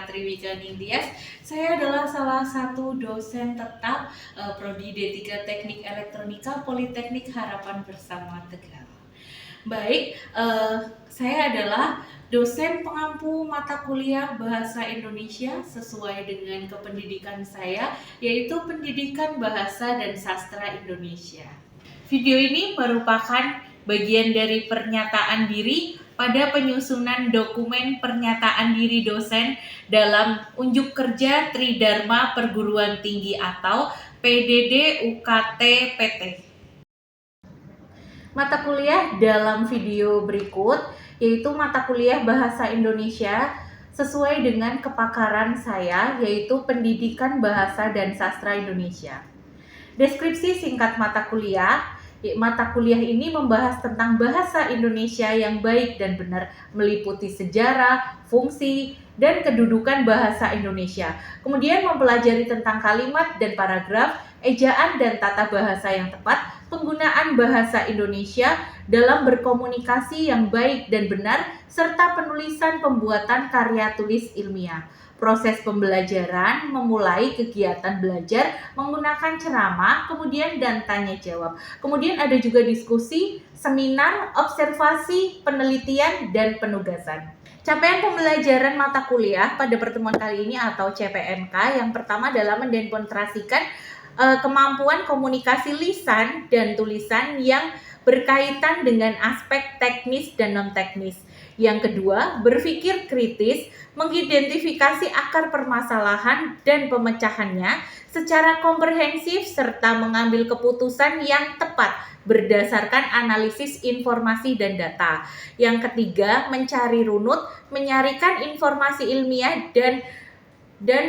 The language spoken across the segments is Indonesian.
Triwika Ningtyas. Saya adalah salah satu dosen tetap Prodi D3 Teknik Elektronika Politeknik Harapan Bersama Tegal. Baik, saya adalah dosen pengampu mata kuliah Bahasa Indonesia sesuai dengan kependidikan saya, yaitu Pendidikan Bahasa dan Sastra Indonesia. Video ini merupakan bagian dari pernyataan diri pada penyusunan dokumen pernyataan diri dosen dalam unjuk kerja Tridharma Perguruan Tinggi atau PDD UKT PT. Mata kuliah dalam video berikut yaitu mata kuliah Bahasa Indonesia sesuai dengan kepakaran saya, yaitu Pendidikan Bahasa dan Sastra Indonesia. Deskripsi singkat mata kuliah. Mata kuliah ini membahas tentang bahasa Indonesia yang baik dan benar, meliputi sejarah, fungsi, dan kedudukan bahasa Indonesia. Kemudian mempelajari tentang kalimat dan paragraf, ejaan dan tata bahasa yang tepat, penggunaan bahasa Indonesia dalam berkomunikasi yang baik dan benar, serta penulisan pembuatan karya tulis ilmiah. Proses pembelajaran memulai kegiatan belajar menggunakan ceramah, kemudian dan tanya jawab. Kemudian ada juga diskusi, seminar, observasi, penelitian, dan penugasan. Capaian pembelajaran mata kuliah pada pertemuan kali ini atau CPMK yang pertama adalah mendemonstrasikan kemampuan komunikasi lisan dan tulisan yang berkaitan dengan aspek teknis dan non-teknis. Yang kedua, berpikir kritis, mengidentifikasi akar permasalahan dan pemecahannya secara komprehensif serta mengambil keputusan yang tepat berdasarkan analisis informasi dan data. Yang ketiga, mencari runut, menyarikan informasi ilmiah dan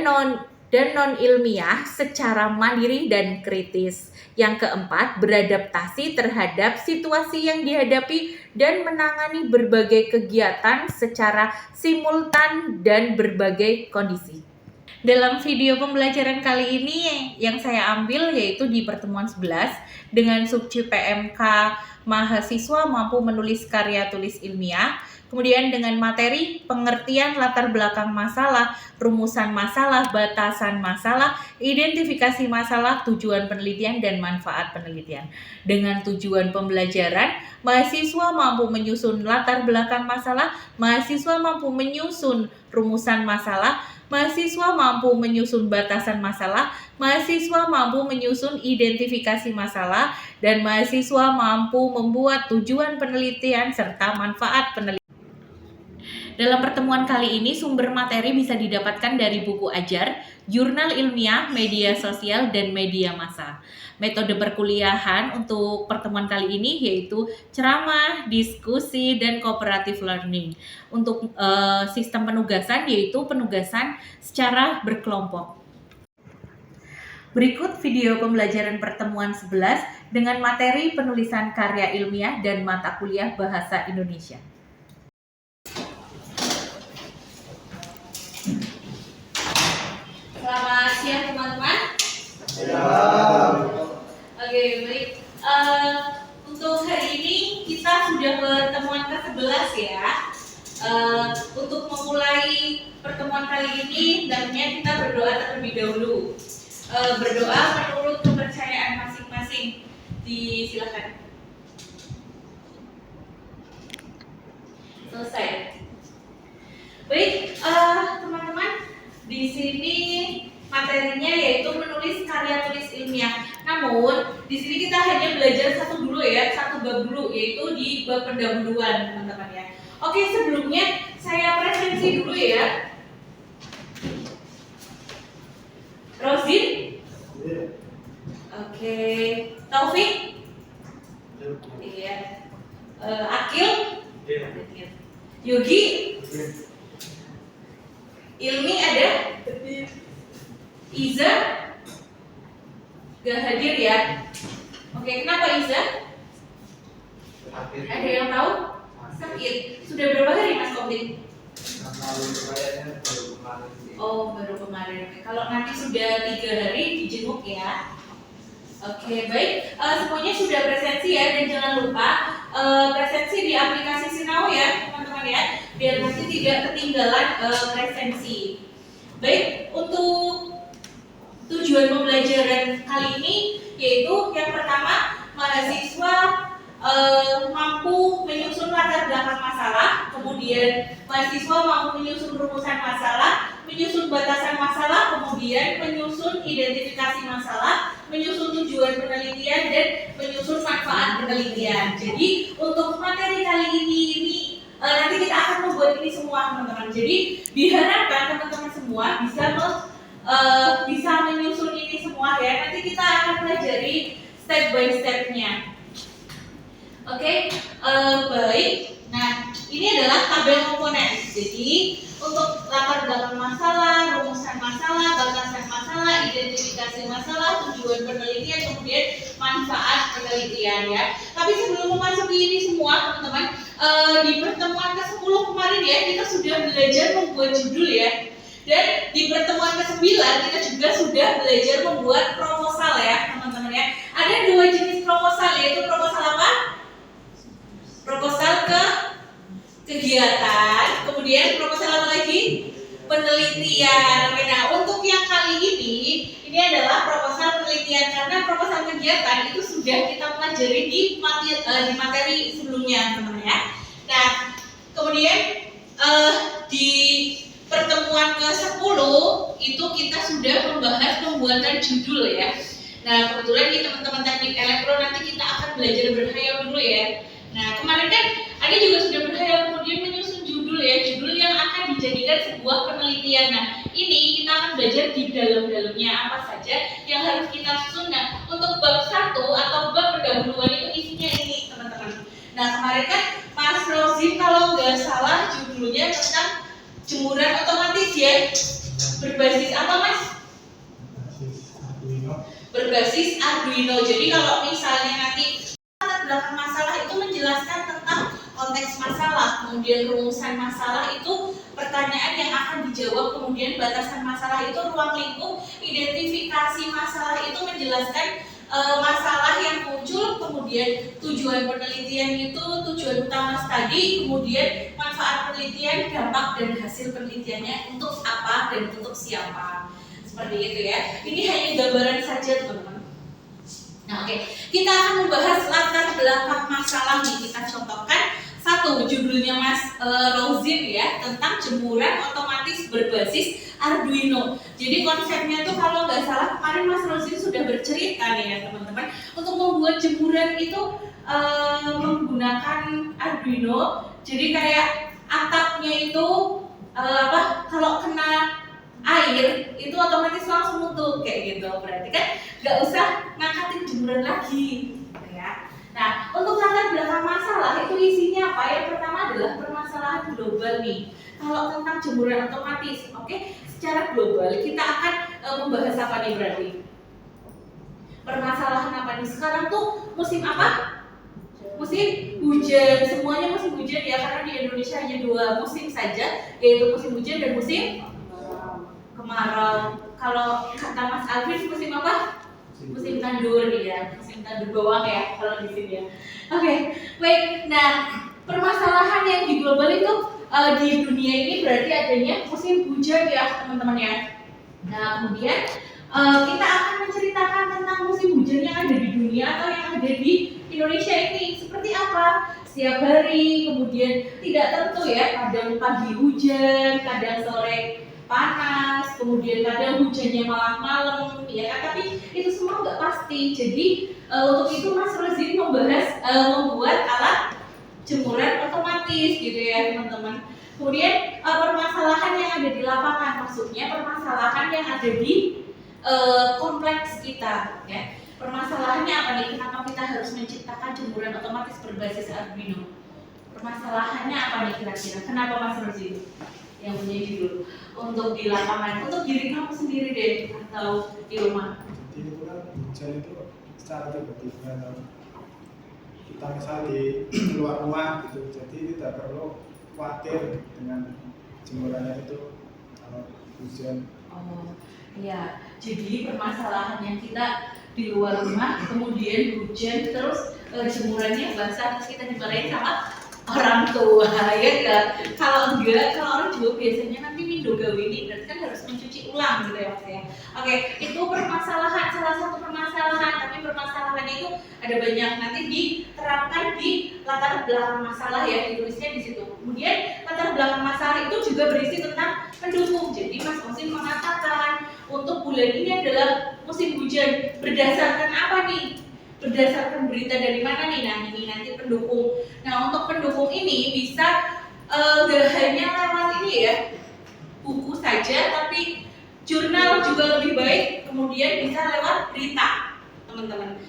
non ilmiah secara mandiri dan kritis. Yang keempat, beradaptasi terhadap situasi yang dihadapi dan menangani berbagai kegiatan secara simultan dan berbagai kondisi. Dalam video pembelajaran kali ini yang saya ambil yaitu di pertemuan 11 dengan subjek PMK mahasiswa mampu menulis karya tulis ilmiah. Kemudian dengan materi pengertian latar belakang masalah, rumusan masalah, batasan masalah, identifikasi masalah, tujuan penelitian, dan manfaat penelitian. Dengan tujuan pembelajaran, mahasiswa mampu menyusun latar belakang masalah, mahasiswa mampu menyusun rumusan masalah, mahasiswa mampu menyusun batasan masalah, mahasiswa mampu menyusun identifikasi masalah, dan mahasiswa mampu membuat tujuan penelitian serta manfaat penelitian. Dalam pertemuan kali ini, sumber materi bisa didapatkan dari buku ajar, jurnal ilmiah, media sosial, dan media massa. Metode perkuliahan untuk pertemuan kali ini yaitu ceramah, diskusi, dan cooperative learning. Untuk sistem penugasan yaitu penugasan secara berkelompok. Berikut video pembelajaran pertemuan 11 dengan materi penulisan karya ilmiah dan mata kuliah Bahasa Indonesia. Selamat siang teman-teman. Oke, baik. Untuk hari ini kita sudah pertemuan ke-11 ya. Untuk memulai pertemuan kali ini, tentunya kita berdoa terlebih dahulu. Berdoa menurut kepercayaan masing-masing. Silakan. Selesai. Baik, teman-teman. Di sini materinya yaitu menulis karya tulis ilmiah. Namun di sini kita hanya belajar satu bab dulu, yaitu di bab pendahuluan, teman-teman ya. Oke, sebelumnya saya presensi dulu ya. Rozin? Oke, Taufik? Iya. Akil? Yogi? Ilmi ada? Iza? Gak hadir ya? Oke, kenapa Iza? Ada yang tahu? Sakit. Sudah berapa hari Mas Komdin? Oh, baru kemarin. Oke. Kalau nanti sudah 3 hari dijenguk ya. Oke, baik. Semuanya sudah presensi ya, dan jangan lupa presensi di aplikasi Sinau ya, teman-teman ya, biar nanti tidak ketinggalan presensi. Baik, untuk tujuan pembelajaran kali ini yaitu yang pertama, mahasiswa mampu menyusun latar belakang masalah, kemudian mahasiswa mampu menyusun rumusan masalah, menyusun batasan masalah, kemudian menyusun identifikasi masalah, menyusun tujuan penelitian, dan menyusun manfaat penelitian. Jadi untuk materi kali ini nanti kita akan membuat ini semua teman-teman. Jadi diharapkan teman-teman semua bisa menyusun ini semua ya. Nanti kita akan pelajari step by step-nya. Oke, baik. Nah, ini adalah tabel komponen. Jadi untuk latar belakang masalah, rumusan masalah, batasan masalah, identifikasi masalah, tujuan penelitian, kemudian manfaat penelitian ya. Tapi sebelum memasuki ini semua, teman-teman, di pertemuan ke-10 kemarin ya kita sudah belajar membuat judul ya. Dan di pertemuan ke-9 kita juga sudah belajar membuat proposal ya, teman-teman ya. Ada dua jenis proposal, yaitu proposal apa? Proposal ke kegiatan, kemudian proposal apa lagi? Penelitian. Oke, nah untuk yang kali ini adalah proposal penelitian, karena proposal kegiatan itu sudah kita pelajari di materi sebelumnya, teman-teman ya. Nah, kemudian di pertemuan ke-10 itu kita sudah membahas pembuatan judul ya. Nah, kebetulan di teman-teman teknik elektro nanti kita akan belajar berhayal dulu ya. Nah, kemarin kan ada juga sudah berhayal kemudian menyusun judul ya, judul yang akan dijadikan sebuah penelitian. Nah, ini kita akan belajar di dalam-dalamnya apa saja yang harus kita susun. Nah, untuk bab 1 atau bab pendahuluan itu isinya ini, teman-teman. Nah, kemarin kan Mas Rozin kalau nggak salah judulnya tentang jemuran otomatis ya. Berbasis apa, Mas? Berbasis Arduino. Jadi kalau misalnya nanti latar belakang masalah itu menjelaskan tentang konteks masalah, kemudian rumusan masalah itu pertanyaan yang akan dijawab, kemudian batasan masalah itu ruang lingkup, identifikasi masalah itu menjelaskan masalah yang muncul, kemudian tujuan penelitian itu tujuan utama tadi, kemudian manfaat penelitian, dampak dan hasil penelitiannya untuk apa dan untuk siapa. Seperti itu ya. Ini hanya gambaran saja, teman-teman. Nah, oke. Kita akan membahas latar belakang masalah nih. Kita contohkan satu, judulnya Mas Rozin ya, tentang jemuran otomatis berbasis Arduino. Jadi konsepnya tuh kalau nggak salah kemarin Mas Rozin sudah bercerita nih ya teman-teman, untuk membuat jemuran itu menggunakan Arduino. Jadi kayak atapnya itu kalau kena air itu otomatis langsung nutup kayak gitu. Berarti kan nggak usah ngangkatin jemuran lagi ya. Nah, untuk latar belakang masalah itu isinya apa? Yang pertama adalah permasalahan global nih. Kalau tentang jemuran otomatis, oke, secara global kita akan membahas apa nih berarti? Permasalahan apa nih? Sekarang tuh musim apa? Musim hujan. Semuanya musim hujan ya, karena di Indonesia hanya 2 musim saja, yaitu musim hujan dan musim kemarau. Kalau kata Mas Alvin musim apa? Musim tandur ya, musim tandur bawang ya kalau di sini ya. Oke, baik. Nah, permasalahan yang di global itu di dunia ini berarti adanya musim hujan ya teman-teman ya. Nah, kemudian kita akan menceritakan tentang musim hujan yang ada di dunia atau yang ada di Indonesia ini seperti apa. Setiap hari, kemudian tidak tentu ya, kadang pagi hujan, kadang sore panas, kemudian kadang hujannya malah malam, ya kan? Tapi itu semua nggak pasti. Jadi untuk itu Mas Rozin membuat alat jemuran otomatis, gitu ya teman-teman. Kemudian permasalahan yang ada di lapangan, maksudnya permasalahan yang ada di kompleks kita, ya. Permasalahannya apa nih? Kenapa kita harus menciptakan jemuran otomatis berbasis Arduino? Permasalahannya apa nih kira-kira? Kenapa Mas Rozin yang punya judul untuk di lapangan, untuk diri kamu sendiri deh atau di rumah? Jadi itu kan hujan itu secara tiba-tiba, kita misal di luar rumah gitu, jadi tidak perlu khawatir dengan jemurannya itu kalau hujan. Oh iya, jadi permasalahannya kita di luar rumah, kemudian hujan, terus jemurannya basah, terus kita dimarahin sama orang tua ya kan. Kalau enggak, kalau orang juga biasanya nanti mindo gawini, berarti kan harus mencuci ulang gitu ya Mas ya. Oke, itu permasalahan, salah satu permasalahan, tapi permasalahannya itu ada banyak, nanti diterapkan di latar belakang masalah ya, ditulisnya di situ. Kemudian latar belakang masalah itu juga berisi tentang pendukung. Jadi Mas Osin mengatakan untuk bulan ini adalah musim hujan, berdasarkan apa nih? Berdasarkan berita dari mana nih? Nah ini nanti pendukung. Nah untuk pendukung ini bisa gak hanya lewat ini ya, buku saja, tapi jurnal juga lebih baik. Kemudian bisa lewat berita, teman-teman.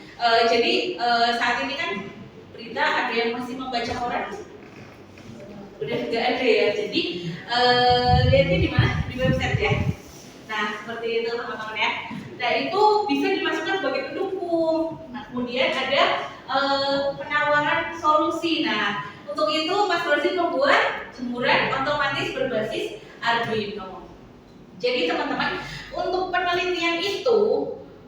Jadi saat ini kan berita ada yang masih membaca koran, udah nggak ada ya. Jadi lihatnya di mana? Di website ya. Nah seperti itu teman-teman ya. Nah itu bisa dimasukkan sebagai pendukung. Nah kemudian ada penawaran solusi. Nah untuk itu Mas Rozi membuat jemuran otomatis berbasis Arduino. Jadi teman-teman, untuk penelitian itu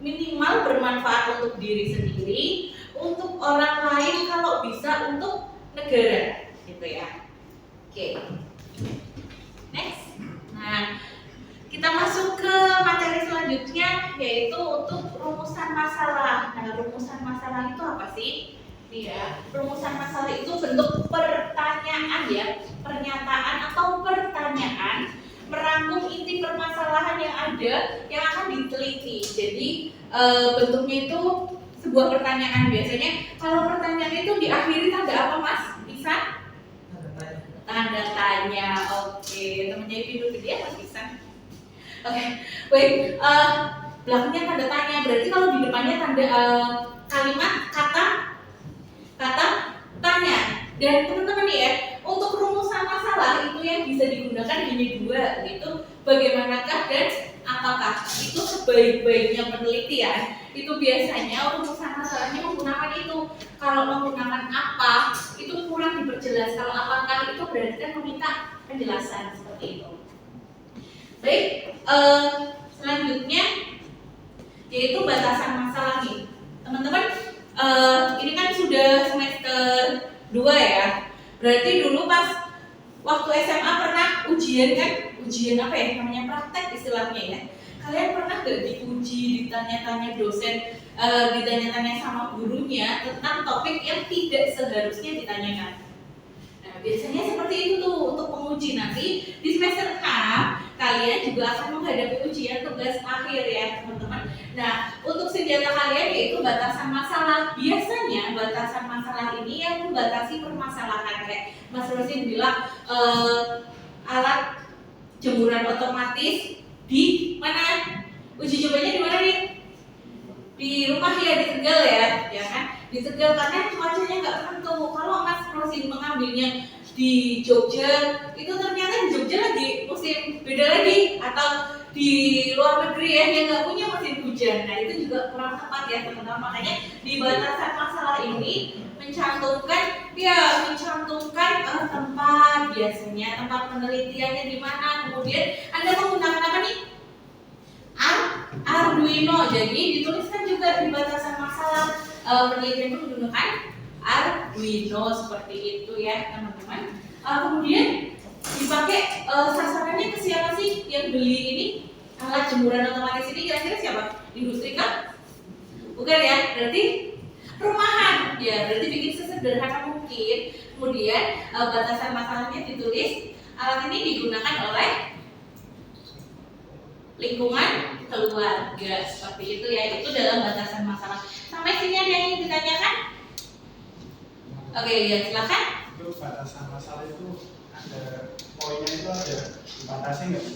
minimal bermanfaat untuk diri sendiri, untuk orang lain, kalau bisa untuk negara, gitu ya. Oke. Next. Nah, kita masuk ke materi selanjutnya, yaitu untuk rumusan masalah. Nah, rumusan masalah itu apa sih? Ya, rumusan masalah itu bentuk pertanyaan ya, pernyataan atau pertanyaan merangkum inti permasalahan yang ada yang akan diteliti. Jadi bentuknya itu sebuah pertanyaan. Biasanya kalau pertanyaan itu diakhiri tanda apa Mas? Bisa? Tanda tanya. Oke, temennya Ibu gede ya Mas Bisa? Oke, baik. Belakangnya tanda tanya. Berarti kalau di depannya tanda kalimat kata tanya. Dan teman-teman nih ya, untuk rumusan masalah itu yang bisa digunakan hanya dua, yaitu bagaimanakah dan apakah. Itu sebaik-baiknya penelitian. Itu biasanya rumusan masalahnya menggunakan itu. Kalau menggunakan apa, itu kurang diperjelas. Kalau apakah itu berarti kan meminta penjelasan seperti itu. Baik, selanjutnya yaitu batasan masalah nih, teman-teman. Ini kan sudah semester 2 ya. Berarti dulu pas waktu SMA pernah ujian kan? Ujian apa ya? Namanya praktek istilahnya ya. Kalian pernah gak diuji, ditanya-tanya dosen, ditanya-tanya sama gurunya tentang topik yang tidak seharusnya ditanyakan? Nah, biasanya seperti itu tuh untuk penguji. Nanti di semester 6 kalian juga akan menghadapi ujian tugas akhir ya teman-teman. Nah untuk senjata kalian yaitu batasan masalah. Biasanya batasan masalah ini yang membatasi permasalahan. Kayak Mas Rosin bilang alat jemuran otomatis di mana? Uji cobanya di mana nih? Di rumah ya, di Tegal ya kan? Di Tegal karena cuacanya nggak tentu. Kalau Mas Rosin mengambilnya di Jogja, itu ternyata di Jogja lagi musim beda lagi, atau di luar negeri ya yang nggak punya musim hujan. Nah itu juga kurang tepat ya teman-teman. Makanya di batasan masalah ini mencantumkan tempat, biasanya tempat penelitiannya di mana. Kemudian Anda menggunakan apa nih? Arduino. Jadi dituliskan juga di batasan masalah penelitian itu menggunakan Arduino seperti itu ya teman-teman. Kemudian dipakai sasarannya ke siapa sih yang beli ini alat jemuran otomatis ini? Kira-kira siapa? Industri kah? Bukan ya, berarti rumahan ya, berarti bikin sesederhana mungkin. Kemudian batasan masalahnya ditulis alat ini digunakan oleh lingkungan keluarga seperti itu ya. Itu dalam batasan masalah. Sampai sini ada yang ingin ditanyakan? Oke ya silakan. Itu batasan masalah itu ada poinnya, itu ada dibatasi nggak?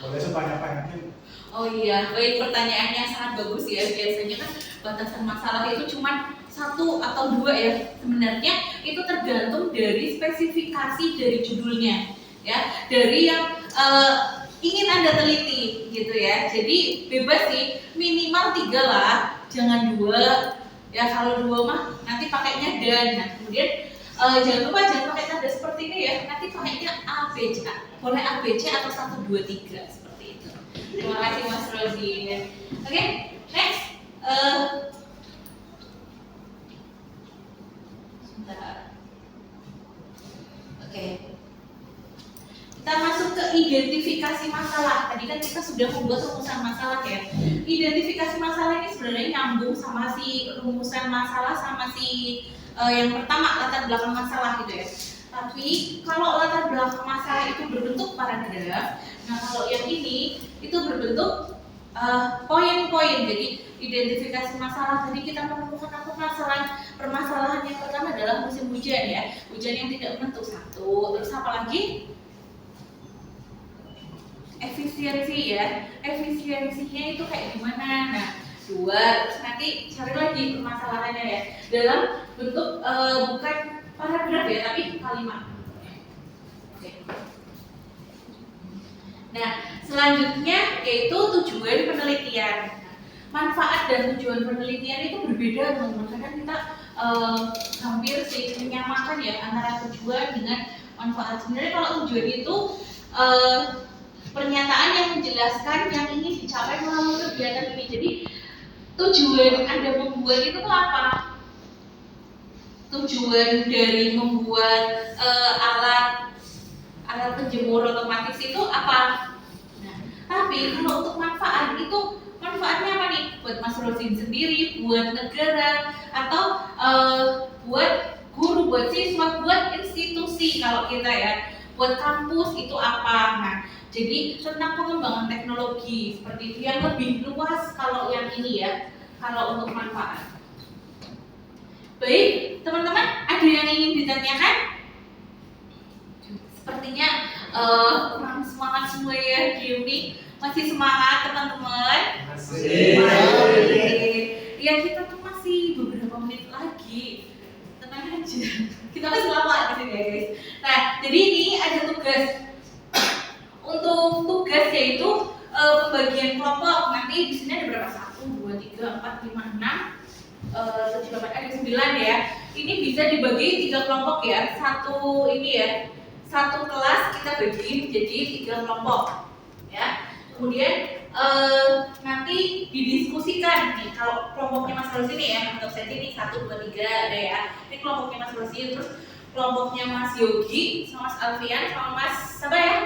Boleh sebanyak-banyaknya? Oh iya, baik, pertanyaannya sangat bagus ya. Biasanya kan batasan masalah itu cuma 1 atau 2 ya. Sebenarnya itu tergantung dari spesifikasi dari judulnya ya, dari yang ingin Anda teliti gitu ya. Jadi bebas sih, minimal 3 lah, jangan 2 ya. Kalau 2 mah nanti pakainya dan. Nah kemudian jangan lupa jangan pakai tanda seperti ini ya, nanti pakainya ABC. Boleh ABC atau 1, 2, 3 seperti itu. Terima kasih Mas Rozi. Oke, next. Sebentar. Oke. Kita masuk ke identifikasi masalah. Tadi kan kita sudah membuat rumusan masalah ya. Identifikasi masalah ini sebenarnya nyambung sama si rumusan masalah sama si yang pertama latar belakang masalah gitu ya. Tapi kalau latar belakang masalah itu berbentuk paragraf, nah kalau yang ini itu berbentuk poin-poin. Jadi identifikasi masalah tadi kita menemukan permasalahan yang pertama adalah musim hujan ya, hujan yang tidak menentu satu. Terus apa lagi? Efisiensi ya, efisiensinya itu kayak gimana? Nah, dua. Terus nanti cari lagi permasalahannya ya dalam bentuk bukan paragraf ya, tapi kalimat. Oke. Nah, selanjutnya yaitu tujuan penelitian. Manfaat dan tujuan penelitian itu berbeda teman-teman, karena kita hampir menyamakan ya antara tujuan dengan manfaat. Sebenarnya kalau tujuan itu pernyataan yang menjelaskan yang ingin dicapai melalui kegiatan ini. Jadi tujuan Anda membuat itu apa? Tujuan dari membuat alat penjemur otomatis itu apa? Nah, tapi kalau untuk manfaat itu manfaatnya apa nih? Buat Mas Rosin sendiri, buat negara, atau buat guru, buat siswa, buat institusi kalau kita ya, buat kampus itu apa? Nah, jadi tentang pengembangan teknologi seperti itu yang lebih luas kalau yang ini ya, kalau untuk manfaat. Baik, teman-teman, ada yang ingin ditanyakan? Sepertinya kurang semangat semua ya di uni. Masih semangat teman-teman? Masih. Ya kita tuh masih beberapa menit lagi. Tenang aja. Kita masih lama di sini ya guys. Nah, jadi ini ada tugas. Untuk tugas yaitu pembagian kelompok. Nanti di sini ada berapa? 1, 2, 3, 4, 5, 6, 7, 8, ada 9 ya. Ini bisa dibagi 3 kelompok ya. Satu ini ya. Satu kelas kita bagi jadi 3 kelompok ya. Kemudian nanti didiskusikan nih, kalau kelompoknya Mas Rosi ini ya, anggap saja ini 1, 2, 3 ada ya. Ini kelompoknya Mas Rosi, terus kelompoknya Mas Yogi sama Mas Alfian sama Mas siapa ya?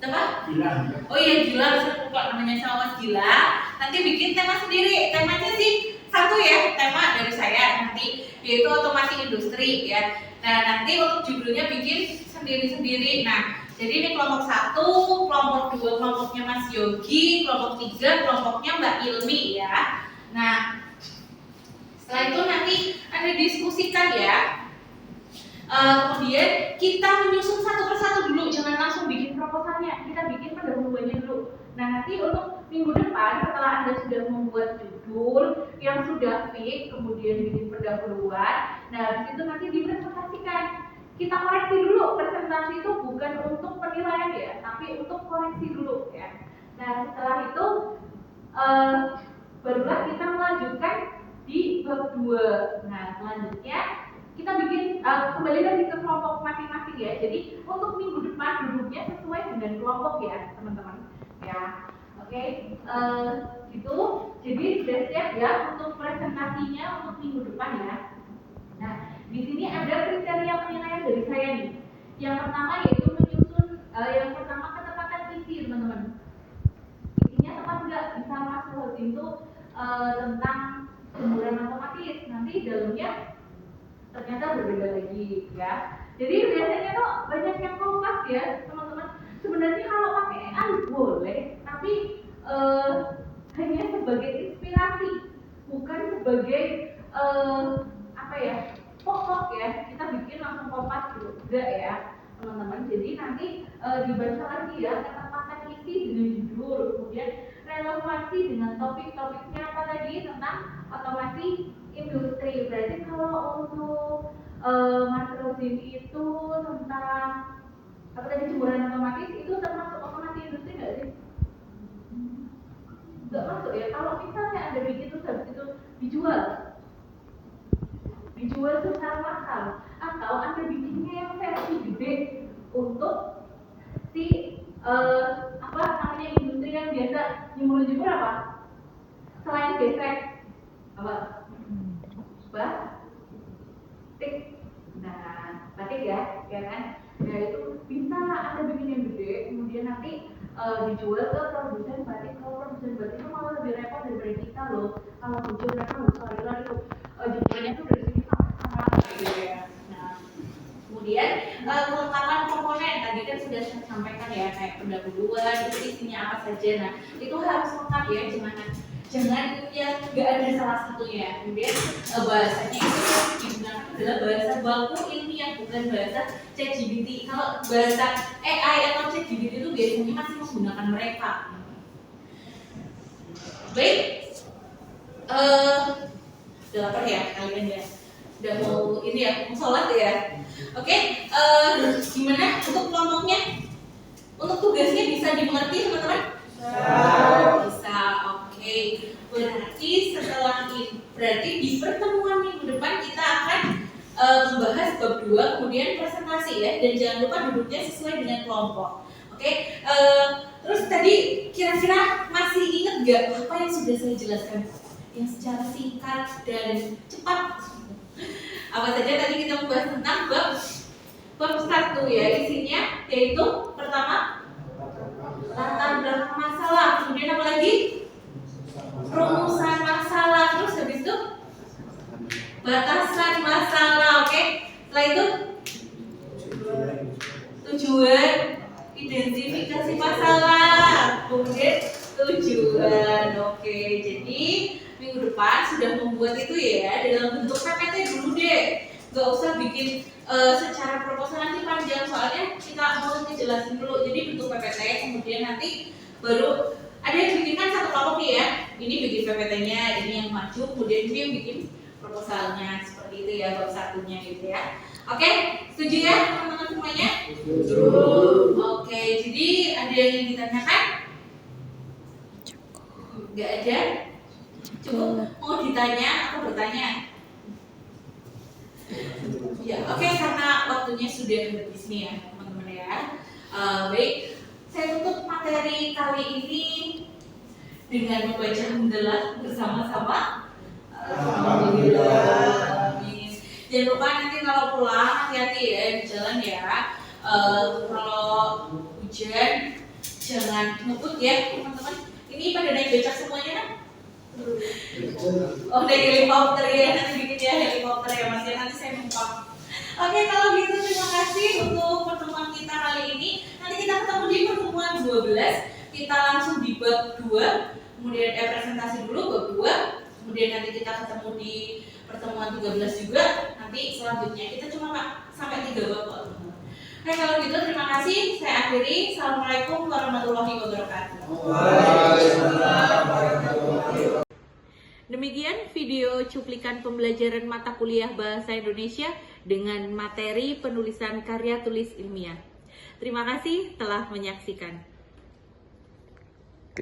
Siapa? Gila. Oh iya Gila, saya lupa namanya, sama Mas Gila. Nanti bikin tema sendiri, temanya sih satu ya, tema dari saya nanti yaitu otomasi industri ya. Nah nanti untuk judulnya bikin sendiri-sendiri. Nah jadi ini kelompok 1, kelompok 2 kelompoknya Mas Yogi, kelompok 3 kelompoknya Mbak Ilmi ya. Nah setelah itu nanti Anda diskusikan ya. Kemudian kita menyusun satu persatu dulu, jangan langsung bikin proposalnya, kita bikin pendahuluannya dulu. Nah nanti untuk minggu depan setelah Anda sudah membuat judul yang sudah fix, kemudian bikin pendahuluan, nah disitu nanti dipresentasikan. Kita koreksi dulu, presentasi itu bukan untuk penilaian ya, tapi untuk koreksi dulu ya. Nah setelah itu barulah kita melanjutkan di bab 2. Nah selanjutnya kita bikin kembali lagi ke kelompok masing-masing ya. Jadi untuk minggu depan duduknya sesuai dengan kelompok ya teman-teman ya. Oke, gitu. Jadi sudah siap ya untuk presentasinya untuk minggu depan ya. Nah di sini ada kriteria penilaian dari saya nih. Yang pertama yaitu menyusun yang pertama ketepatan isi teman-teman. Isinya tepat nggak? Misal Mas itu tentang jemuran otomatis, nanti dalamnya ternyata berbeda lagi ya. Jadi biasanya tuh banyak yang kompas ya teman-teman. Sebenarnya kalau pakai AI boleh, tapi hanya sebagai inspirasi, bukan sebagai apa ya, pokok ya. Kita bikin langsung kompas gitu, enggak ya teman-teman. Jadi nanti dibaca lagi ya ketepatan isi dengan judul, kemudian relevansi dengan topik-topiknya apa tadi tentang otomasi industri. Berarti kalau untuk Mas Rosin itu tentang apa tadi, jemuran otomatis itu termasuk otomasi industri nggak sih? Nggak masuk ya. Kalau misalnya Anda bikin terus habis itu dijual secara massal, atau Anda bikinnya yang versi gede untuk si apa namanya industri yang biasa jemur apa? Selain gesek apa? Batik. Nah, batik ya kan? Nah itu bisa Anda bikin yang gede, kemudian nanti dijual ke produsen batik. Kalau produsen batik itu malah lebih repot daripada kita loh. Kalau hujan mereka harus lari-lari tuh, jumlahnya tuh dari sini sampai sana gitu ya. Nah, kemudian kelengkapan komponen tadi kan sudah saya sampaikan ya, kayak pendahuluan itu isinya apa saja. Nah, itu harus lengkap ya, jangan yang nggak ada salah satunya. Kemudian bahasanya itu digunakan adalah bahasa baku ilmiah, bukan bahasa ChatGPT. Kalau bahasa AI atau ChatGPT itu biasanya masih menggunakan mereka. Baik, udah lapar ya kalian ya, udah mau ini ya, mau sholat ya. Oke, gimana untuk kelompoknya? Untuk tugasnya bisa dimengerti teman-teman? Bisa. Oke, berarti setelah ini, berarti di pertemuan minggu depan kita akan membahas bab 2, kemudian presentasi ya, dan jangan lupa duduknya sesuai dengan kelompok. Oke, terus tadi kira-kira masih ingat nggak apa yang sudah saya jelaskan? Yang secara singkat dan cepat. Apa saja tadi kita membahas tentang bab 1 ya, isinya yaitu pertama latar belakang masalah, kemudian apa lagi? Rumusan masalah, terus habis itu batasan masalah, oke? Setelah itu tujuan, identifikasi masalah, kemudian tujuan, oke? Jadi minggu depan sudah membuat itu ya dalam bentuk PPT dulu deh, nggak usah bikin secara proposal nanti panjang, soalnya kita mau ngejelasin dulu. Jadi bentuk PPT, kemudian nanti baru ada yang bikin kan satu kelompok nih ya, ini bikin PPT-nya, ini yang maju, kemudian ini yang bikin proposalnya, seperti itu ya bab 1-nya gitu ya. Oke, setuju ya teman-teman semuanya? Setuju. Oke, jadi ada yang ditanyakan? Nggak ada? Cukup mau ditanya atau bertanya? Ya, oke, karena waktunya sudah habis nih ya teman-teman ya. Baik, saya tutup materi kali ini dengan membaca hamdalah bersama-sama. Alhamdulillah. Amin. Jangan lupa nanti kalau pulang hati-hati ya di jalan ya. Kalau hujan jangan ngebut ya teman-teman. Ini pada naik becak semuanya kan? Oh, naik helikopter ya, nanti bikin ya helikopter ya mas ya, nanti saya numpang. Oke, kalau gitu terima kasih untuk pertemuan kita kali ini. Nanti kita ketemu di pertemuan 12. Kita langsung di bab 2. Kemudian presentasi dulu bab 2. Kemudian nanti kita ketemu di pertemuan 13 juga. Nanti selanjutnya kita cuma sampai 3 bab kok. Oke, kalau gitu terima kasih. Saya akhiri. Assalamualaikum warahmatullahi wabarakatuh. Demikian video cuplikan pembelajaran mata kuliah Bahasa Indonesia dengan materi penulisan karya tulis ilmiah. Terima kasih telah menyaksikan.